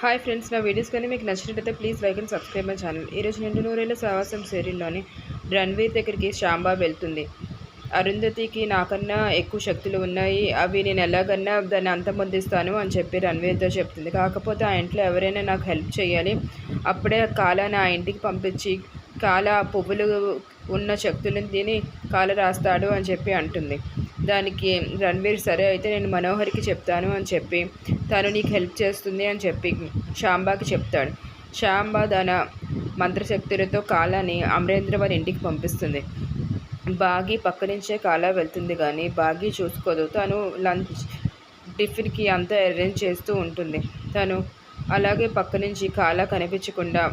Hi friends, నా videos కానీ మీకు నచ్చినట్లయితే please like and subscribe my channel. ఈరోజు నిండు నూరేళ్ల సావాసం సీరియల్లోని రణ్వీర్ దగ్గరికి శాంబా వెళ్తుంది. అరుంధతికి నాకన్నా ఎక్కువ శక్తులు ఉన్నాయి, అవి నేను ఎలాగన్నా దాన్ని అంతమొందిస్తాను అని చెప్పి రణ్వీర్తో చెప్తుంది. కాకపోతే ఆ ఇంట్లో ఎవరైనా నాకు హెల్ప్ చేయాలి, అప్పుడే కాలాని ఆ ఇంటికి పంపించి కాల పువ్వులు ఉన్న శక్తులను తిని కాల రాస్తాడు అని చెప్పి అంటుంది. దానికి రణ్వీర్ సరే అయితే నేను మనోహర్కి చెప్తాను అని చెప్పి తను నీకు హెల్ప్ చేస్తుంది అని చెప్పి శాంబాకి చెప్తాడు. శాంబా తన మంత్రశక్తులతో కాలాని అమరేంద్ర వారి ఇంటికి పంపిస్తుంది. బాగి పక్క నుంచే కాలా వెళ్తుంది కానీ బాగి చూసుకోదు. తను లంచ్ టిఫిన్కి అంతా అరేంజ్ చేస్తూ ఉంటుంది. తను అలాగే పక్క నుంచి కాలా కనిపించకుండా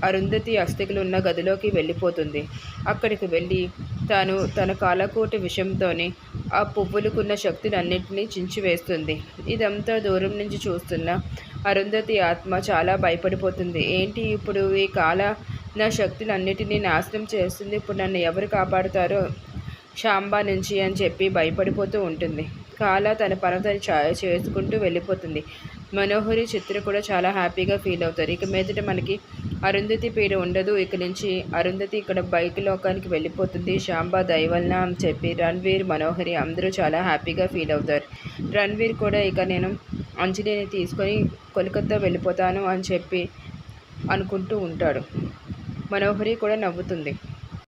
అరుంధతి అస్థికలు ఉన్న గదిలోకి వెళ్ళిపోతుంది. అక్కడికి వెళ్ళి తన కాలకోటి విషయంతోనే ఆ పువ్వులకున్న శక్తులన్నింటినీ చించివేస్తుంది. ఇదంతా దూరం నుంచి చూస్తున్న అరుంధతి ఆత్మ చాలా భయపడిపోతుంది. ఏంటి ఇప్పుడు ఈ కాల నా శక్తులన్నిటినీ నాశనం చేస్తుంది, ఇప్పుడు నన్ను ఎవరు కాపాడుతారో శాంబా నుంచి అని చెప్పి భయపడిపోతూ ఉంటుంది. కాల తన పని చేసుకుంటూ వెళ్ళిపోతుంది. మనోహరి చిత్ర కూడా చాలా హ్యాపీగా ఫీల్ అవుతారు. ఇక మీదట మనకి అరుంధతి పేరు ఉండదు. ఇక నుంచి అరుంధతి ఇక్కడ బైక్ లోకానికి వెళ్ళిపోతుంది శాంబా దయవలన అని చెప్పి రణ్వీర్, మనోహరి అందరూ చాలా హ్యాపీగా ఫీల్ అవుతారు. రణ్వీర్ కూడా ఇక నేను అంజలిని తీసుకొని కోల్కతా వెళ్ళిపోతాను అని చెప్పి అనుకుంటూ ఉంటాడు. మనోహరి కూడా నవ్వుతుంది.